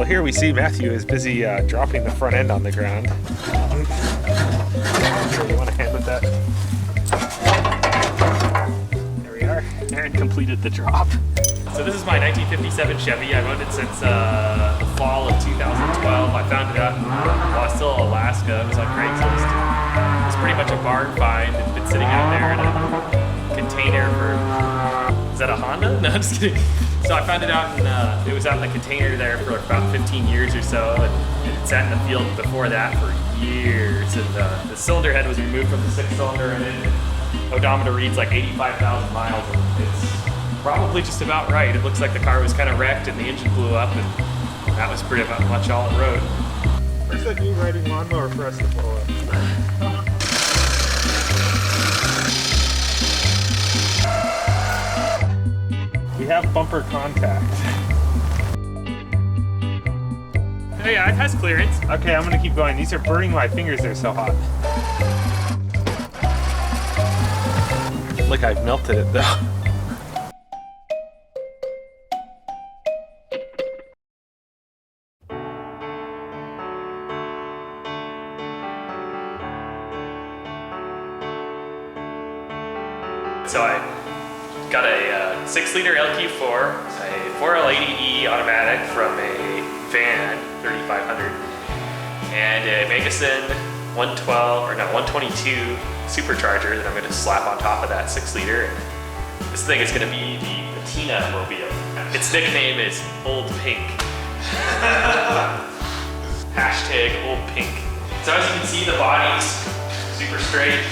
here we see Matthew is busy dropping the front end on the ground. So you want a hand with that? There we are. Aaron completed the drop. So this is my 1957 Chevy. I've owned it since the fall of 2012. I found it out while I was still in Alaska. It was on Craigslist. It was pretty much a barn find. It's been sitting out there in a container for, is that a Honda? No, I'm just kidding. So I found it out and it was out in the container there for about 15 years or so. And it sat in the field before that for years. And the cylinder head was removed from the 6-cylinder and then odometer reads like 85,000 miles. And it's probably just about right. It looks like the car was kind of wrecked and the engine blew up and that was pretty much all it rode. Where's that new riding lawnmower for us to blow up? We have bumper contact. Oh yeah, it has clearance. Okay, I'm gonna keep going. These are burning my fingers, they're so hot. Look, I've melted it though. So I got a 6-liter LQ4, a 4L80E automatic from a van, 3500, and a Megasin 122 supercharger that I'm going to slap on top of that 6-liter. And this thing is going to be the Patina Mobile. Its nickname is Old Pink. Hashtag Old Pink. So as you can see, the body's super straight.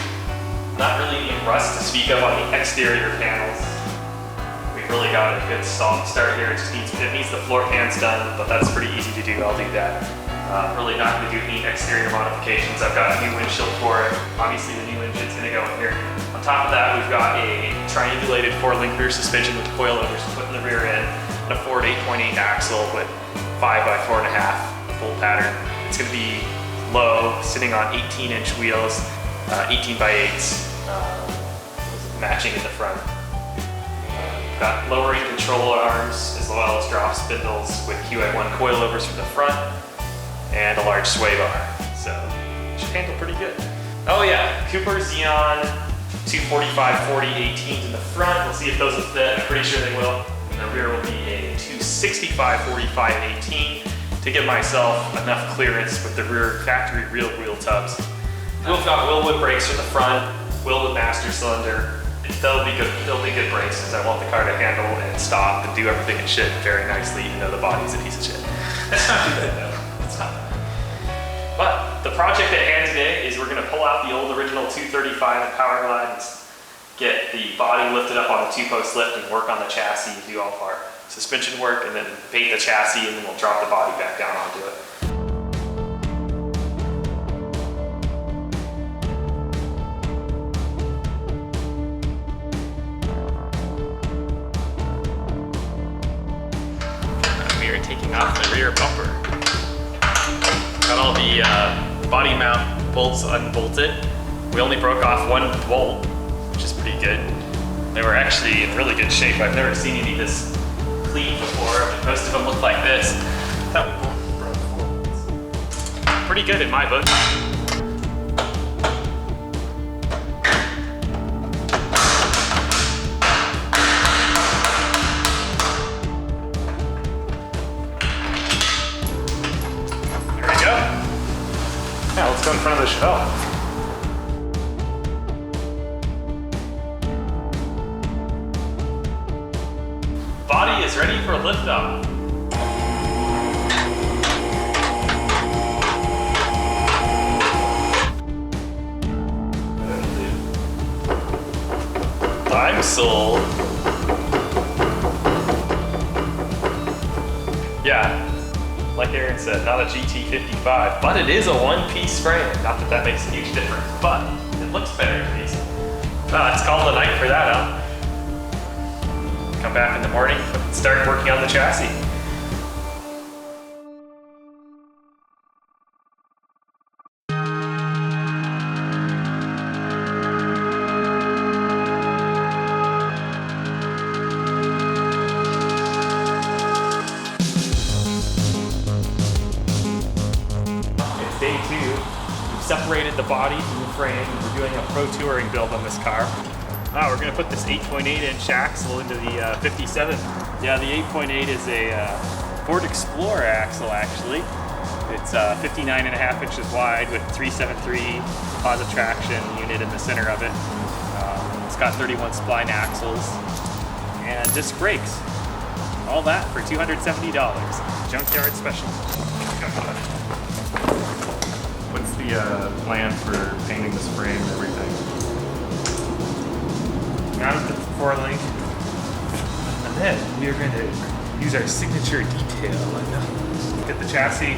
Not really any rust to speak of on the exterior panels. We've really got a good solid start here. It needs the floor pans done, but that's pretty easy to do. I'll do that. Really not going to do any exterior modifications. I've got a new windshield for it. Obviously the new engine's going to go in here. On top of that, we've got a triangulated 4-link rear suspension with coilovers to put in the rear end, and a Ford 8.8 axle with 5x4.5 full pattern. It's going to be low, sitting on 18-inch wheels. 18x8s, matching in the front. Got lowering control arms as well as drop spindles with QA1 coilovers for the front and a large sway bar. So it should handle pretty good. Oh yeah, Cooper Xeon 245/40 18s in the front. We'll see if those will fit. I'm pretty sure they will. And the rear will be a 265/45 18 to give myself enough clearance with the rear factory real wheel tubs. We've got Wilwood brakes for the front, Wilwood master cylinder. They'll be good brakes because I want the car to handle and stop and do everything it should very nicely, even though the body's a piece of shit. That's not good though. It's not. But the project at hand today is we're going to pull out the old original 235 and Power Glide and get the body lifted up on the 2-post lift and work on the chassis and do all of our suspension work and then paint the chassis and then we'll drop the body back down onto it. Taking off the rear bumper. Got all the body mount bolts unbolted. We only broke off one bolt, which is pretty good. They were actually in really good shape. I've never seen any this clean before. I mean, most of them look like this. That one broke 4 bolts. Pretty good in my book. Yeah, let's go in front of the Chevelle. Body is ready for liftoff. I'm sold. Yeah. Like Aaron said, not a GT55, but it is a one-piece frame. Not that that makes a huge difference, but it looks better at least. Let's call it a night for that, huh? Come back in the morning, start working on the chassis. separated the body from the frame. We're doing a pro touring build on this car. We're gonna put this 8.8-inch axle into the 57. Yeah, the 8.8 is a Ford Explorer axle, actually. It's 59.5 inches wide with 373 positive traction unit in the center of it. It's got 31 spline axles and disc brakes. All that for $270. Junkyard special. What's the plan for painting this frame and everything? Mounted the 4-link, and then we are going to use our signature detail and get the chassis,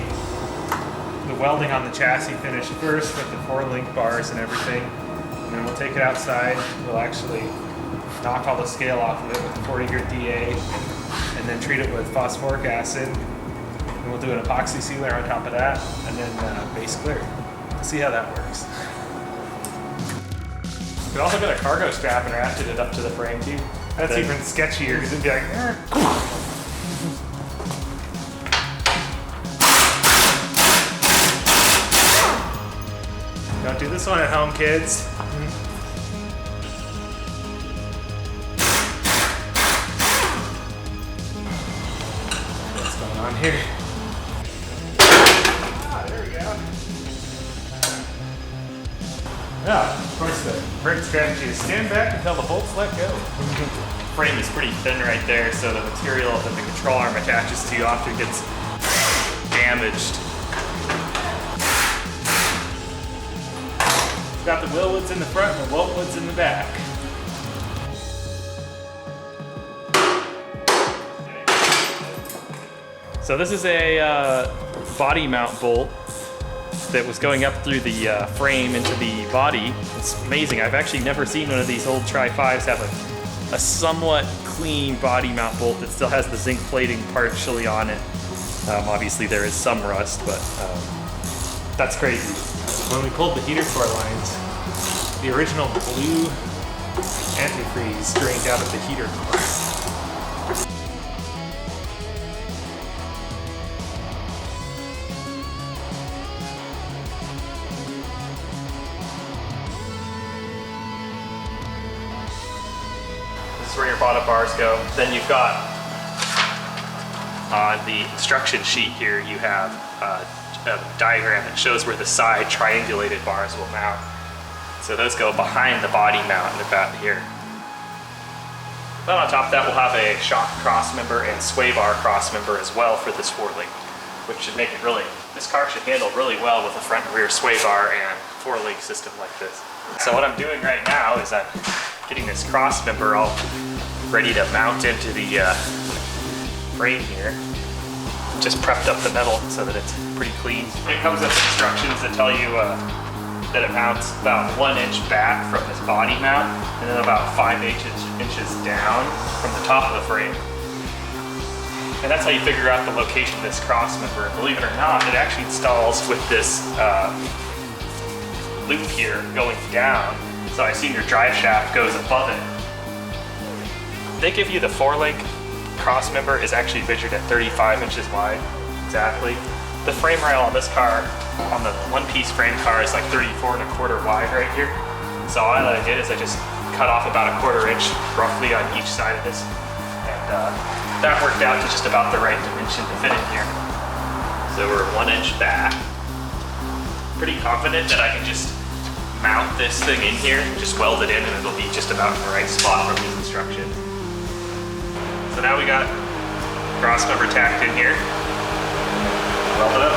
the welding on the chassis finished first with the 4-link bars and everything, and then we'll take it outside. We'll actually knock all the scale off of it with the 40-grit DA, and then treat it with phosphoric acid, and we'll do an epoxy sealer on top of that, and then base clear. See how that works. We also got a cargo strap and ratcheted it up to the frame too. That's even sketchier because it'd be like, Don't do this one at home, kids. What's going on here? There we go. Of course, the correct strategy is stand back until the bolts let go. Frame is pretty thin right there, so the material that the control arm attaches to often gets damaged. It's got the Willwoods in the front and the Woltwoods in the back. So this is a body mount bolt that was going up through the frame into the body. It's amazing. I've actually never seen one of these old Tri-5s have a somewhat clean body mount bolt that still has the zinc plating partially on it. Obviously there is some rust, but that's crazy. When we pulled the heater core lines, the original blue antifreeze drained out of the heater core. This is where your bottom bars go. Then you've got on the instruction sheet here, you have a diagram that shows where the side triangulated bars will mount. So those go behind the body mount and about here. Then on top of that, we'll have a shock cross member and sway bar cross member as well for this 4-link, which should make it this car should handle really well with a front and rear sway bar and 4-link system like this. So what I'm doing right now is I'm getting this cross member all ready to mount into the frame here. Just prepped up the metal so that it's pretty clean. It comes with instructions that tell you that it mounts about 1 inch back from this body mount and then about 5 inches down from the top of the frame. And that's how you figure out the location of this cross member. And believe it or not, it actually installs with this loop here going down. So I assume your drive shaft goes above it. They give you the 4-link cross member is actually measured at 35 inches wide, exactly. The frame rail on this car, on the one-piece frame car, is like 34 1/4 wide right here. So all I did is I just cut off about 1/4 inch roughly on each side of this. And that worked out to just about the right dimension to fit in here. So we're 1 inch back. Pretty confident that I can just mount this thing in here, just weld it in, and it'll be just about in the right spot from these instructions. So now we got cross member tacked in here. Weld it up.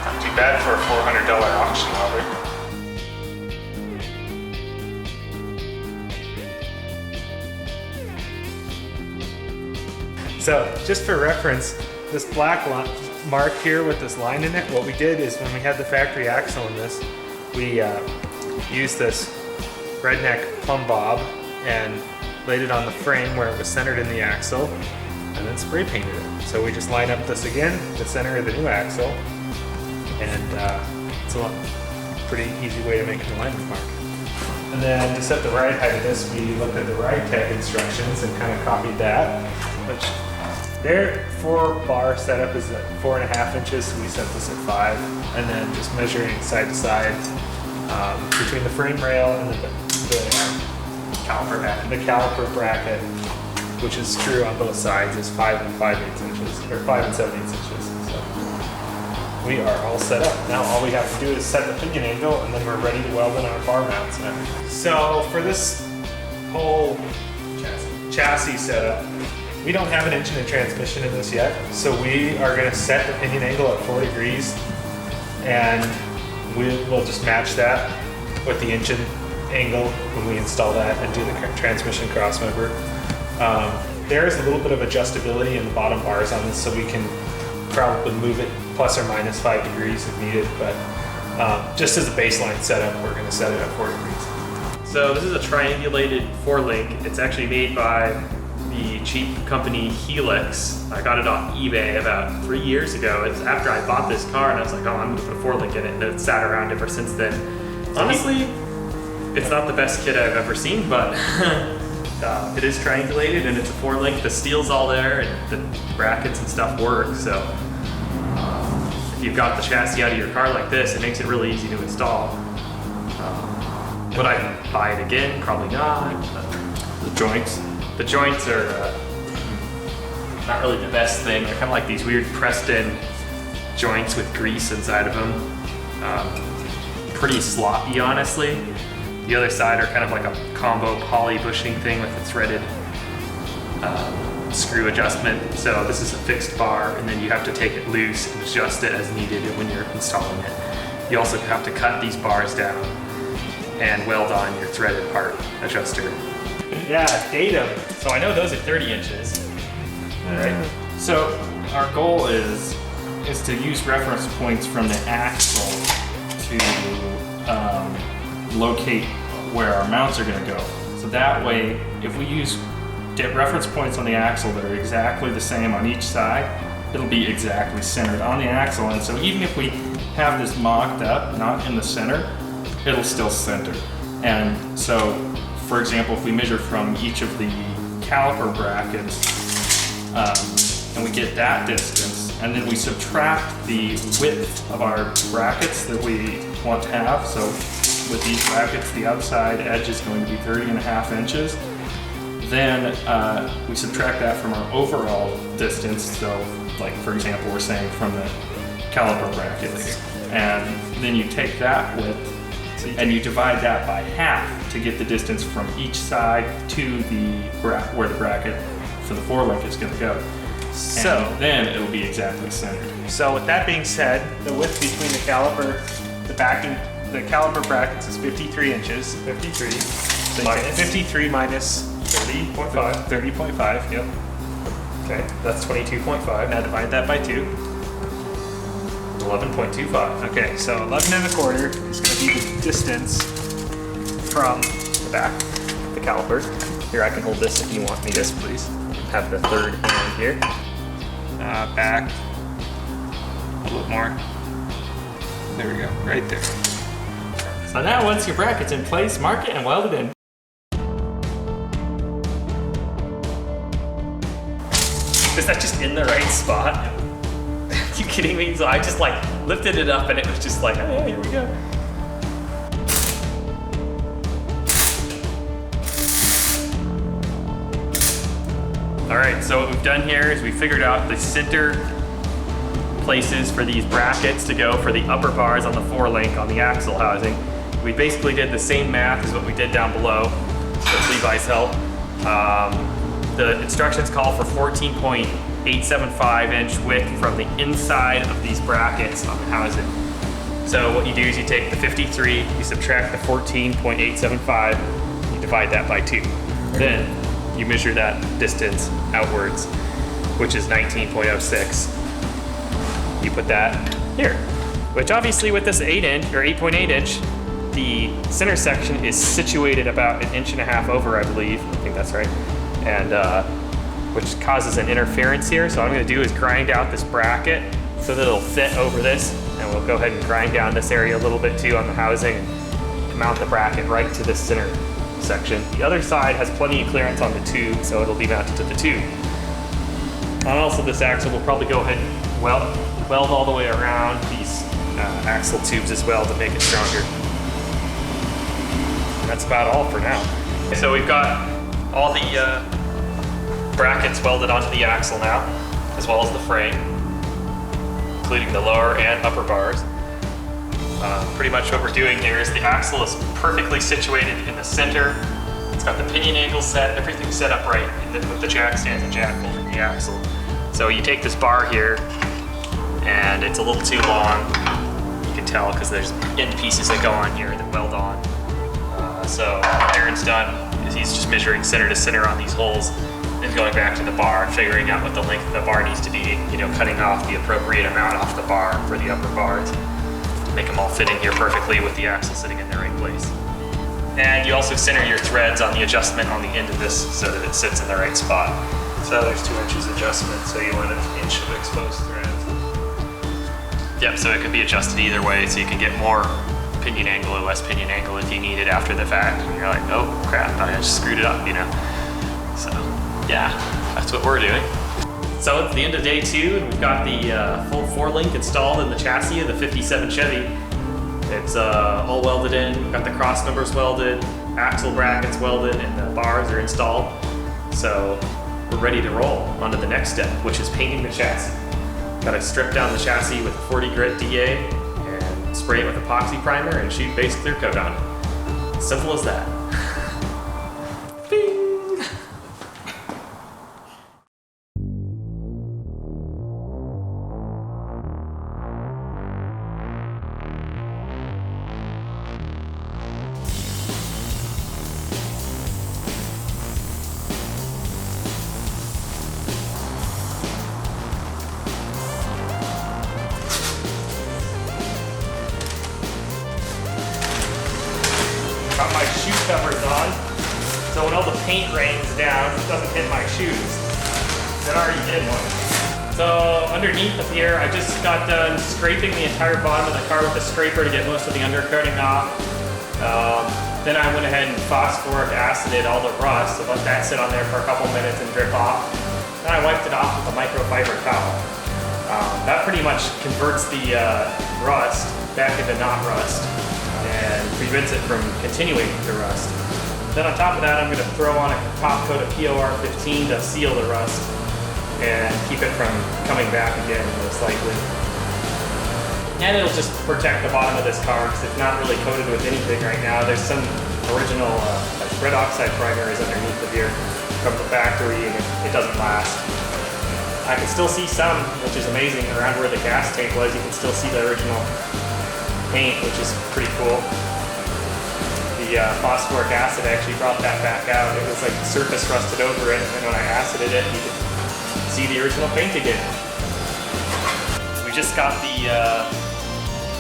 Not too bad for a $400 auction welder. So, just for reference, this black mark here with this line in it, what we did is when we had the factory axle in this, we used this redneck plumb bob and laid it on the frame where it was centered in the axle. and then spray painted it. So we just line up this again, the center of the new axle, and it's a pretty easy way to make an alignment mark. And then to set the ride height of this, we looked at the ride tech instructions and kind of copied that, which their 4-bar setup is at 4.5 inches, so we set this at 5, and then just measuring side to side between the frame rail and the caliper bracket, which is true on both sides, is 5 and 5/8 inches, or 5 and 7/8 inches. So we are all set up. Now all we have to do is set the pinion angle, and then we're ready to weld in our bar mounts now. So for this whole chassis setup, we don't have an engine and transmission in this yet, so we are going to set the pinion angle at 4 degrees, and we'll just match that with the engine angle when we install that and do the transmission crossmember. There is a little bit of adjustability in the bottom bars on this, so we can probably move it plus or minus 5 degrees if needed, but just as a baseline setup, we're going to set it at 4 degrees. So this is a triangulated 4-link. It's actually made by the cheap company Helix. I got it on eBay about 3 years ago. It's after I bought this car, and I was like, oh, I'm gonna put a 4-link in it, and it's sat around ever since then. Honestly, it's not the best kit I've ever seen, but it is triangulated and it's a 4-link. The steel's all there and the brackets and stuff work, so if you've got the chassis out of your car like this, it makes it really easy to install. Would I buy it again? Probably not. The joints? The joints are not really the best thing. They're kind of like these weird pressed-in joints with grease inside of them. Pretty sloppy, honestly. The other side are kind of like a combo poly bushing thing with a threaded screw adjustment. So this is a fixed bar, and then you have to take it loose and adjust it as needed when you're installing it. You also have to cut these bars down and weld on your threaded part adjuster. Yeah, datum. So I know those are 30 inches. All right. So our goal is to use reference points from the axle to locate where our mounts are going to go. So that way, if we use reference points on the axle that are exactly the same on each side, it'll be exactly centered on the axle. And so even if we have this mocked up, not in the center, it'll still center. And so, for example, if we measure from each of the caliper brackets, and we get that distance, and then we subtract the width of our brackets that we want to have. So with these brackets, the outside edge is going to be 30.5 inches. Then we subtract that from our overall distance. So like, for example, we're saying from the caliper brackets. And then you take that width and you divide that by half to get the distance from each side to the where the bracket for the 4-link is going to go. So and then it'll be exactly centered. So with that being said, the width between the caliper, the caliper brackets is 53 inches. 53. So minus 53 minus 30.5. 30.5. Yep. Okay, that's 22.5. Now divide that by 2. 11.25. Okay, so 11.25 is going to be the distance from the back of the caliper. Here, I can hold this if you want me this, please. Have the third hand here. Back a little more. There we go, right there. So now once your bracket's in place, mark it and weld it in. Is that just in the right spot? Are you kidding me? So I just like lifted it up and it was just like, oh yeah, here we go. All right, so what we've done here is we figured out the center places for these brackets to go for the upper bars on the 4-link on the axle housing. We basically did the same math as what we did down below with Levi's help. The instructions call for 14.875 inch width from the inside of these brackets on the housing. So what you do is you take the 53, you subtract the 14.875, you divide that by 2. Then you measure that distance outwards, which is 19.06. You put that here, which obviously with this 8-inch or 8.8 inch, the center section is situated about 1.5 inches over, I believe. I think that's right. And which causes an interference here. So what I'm gonna do is grind out this bracket so that it'll fit over this, and we'll go ahead and grind down this area a little bit too on the housing and mount the bracket right to the center section. The other side has plenty of clearance on the tube, so it'll be mounted to the tube. And also this axle, we'll probably go ahead and weld all the way around these axle tubes as well to make it stronger. And that's about all for now. So we've got all the brackets welded onto the axle now, as well as the frame, including the lower and upper bars. Pretty much what we're doing here is the axle is perfectly situated in the center. It's got the pinion angle set, everything's set up right with the jack stands and jack bolt in the axle. So you take this bar here, and it's a little too long. You can tell because there's end pieces that go on here that weld on. So what Aaron's done is he's just measuring center to center on these holes and going back to the bar and figuring out what the length of the bar needs to be, cutting off the appropriate amount off the bar for the upper bars. Make them all fit in here perfectly with the axle sitting in the right place. And you also center your threads on the adjustment on the end of this so that it sits in the right spot. So there's 2 inches adjustment, so you want an inch of exposed threads. Yep, so it can be adjusted either way, so you can get more pinion angle or less pinion angle if you need it after the fact. And you're like, oh crap, I just screwed it up, So yeah, that's what we're doing. So it's the end of day 2, and we've got the full 4-link installed in the chassis of the 57 Chevy. It's all welded in, we've got the cross members welded, axle brackets welded, and the bars are installed. So we're ready to roll on to the next step, which is painting the chassis. Got to strip down the chassis with a 40 grit DA and spray it with epoxy primer and shoot base clear coat on it. Simple as that. Bing! Got my shoe covers on, so when all the paint rains down, it doesn't hit my shoes. It already did one. So underneath up here, I just got done scraping the entire bottom of the car with a scraper to get most of the undercoating off. Then I went ahead and phosphoric acided all the rust, so let that sit on there for a couple minutes and drip off. Then I wiped it off with a microfiber towel. That pretty much converts the rust back into not rust and prevents it from continuing to rust. Then on top of that, I'm going to throw on a top coat of POR 15 to seal the rust and keep it from coming back again most likely. And it'll just protect the bottom of this car because it's not really coated with anything right now. There's some original red oxide primer is underneath of here from the factory, and it doesn't last. I can still see some, which is amazing, around where the gas tank was. You can still see the original paint, which is pretty cool. The phosphoric acid actually brought that back out. It was like the surface rusted over it, and then when I acided it, you could see the original paint again. We just got the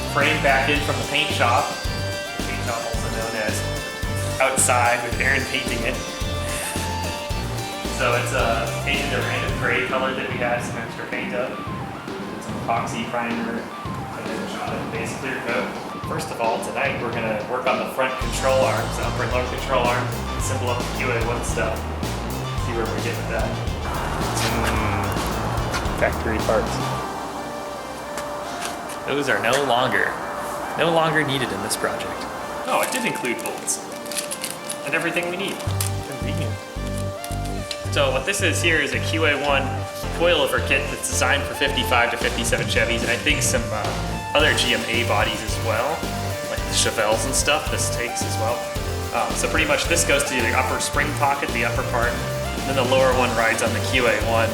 frame back in from the paint shop. Paint shop also known as Outside, with Aaron painting it. So it's painted a random gray color that we had some extra paint of. Some epoxy primer. Base clear coat. First of all, tonight we're going to work on the front control arms, the upper and lower control arms, and assemble up the QA1 stuff. See where we get with that. Factory parts. Those are no longer needed in this project. Oh, it did include bolts and everything we need. Convenient. So what this is here is a QA1 coilover kit that's designed for 55 to 57 Chevys, and I think some other GMA bodies as well, like the Chevelles and stuff. This takes as well. So pretty much this goes to the upper spring pocket, the upper part, and then the lower one rides on the QA1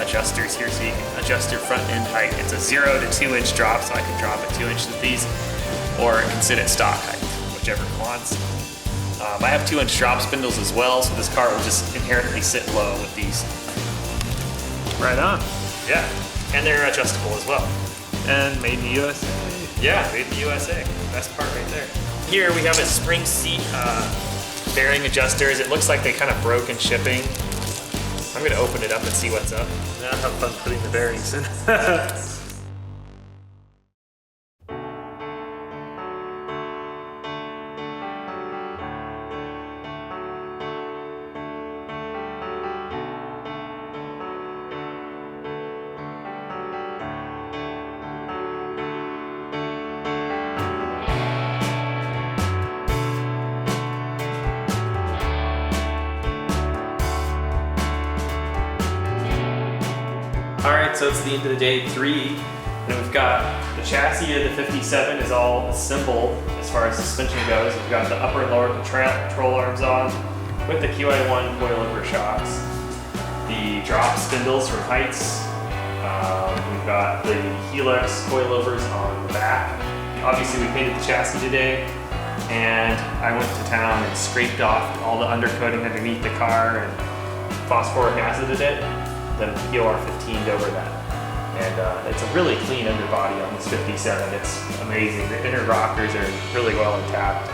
adjusters here, so you can adjust your front end height. It's a 0 to 2 inch drop, so I can drop it 2 inches with these, or it can sit at stock height, whichever it wants. I have 2 inch drop spindles as well, so this car will just inherently sit low with these. Right on. Yeah, and they're adjustable as well. And made in the USA. Yeah, made in the USA. Best part right there. Here we have a spring seat bearing adjusters. It looks like they kind of broke in shipping. I'm gonna open it up and see what's up. Now have fun putting the bearings in. Alright, so it's the end of the day 3, and we've got the chassis of the 57 is all assembled as far as suspension goes. We've got the upper and lower control arms on with the QI1 coilover shocks, the drop spindles from Heights. We've got the Helix coilovers on the back. Obviously we painted the chassis today, and I went to town and scraped off all the undercoating underneath the car and phosphoric acided it, then POR 15'd over that. And it's a really clean underbody on this 57. It's amazing. The inner rockers are really well intact,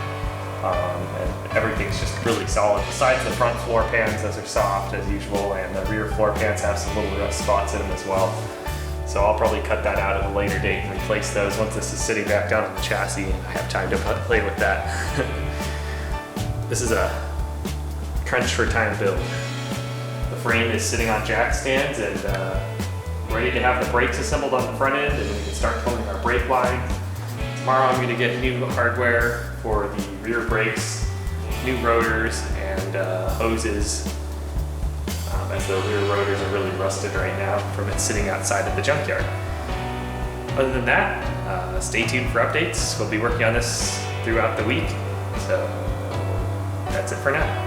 and everything's just really solid. Besides the front floor pans, those are soft as usual, and the rear floor pans have some little rust spots in them as well. So I'll probably cut that out at a later date and replace those once this is sitting back down on the chassis and I have time to play with that. This is a trench for time build. The frame is sitting on jack stands and ready to have the brakes assembled on the front end, and we can start pulling our brake line. Tomorrow I'm going to get new hardware for the rear brakes, new rotors, and hoses, as the rear rotors are really rusted right now from it sitting outside of the junkyard. Other than that, stay tuned for updates. We'll be working on this throughout the week, so that's it for now.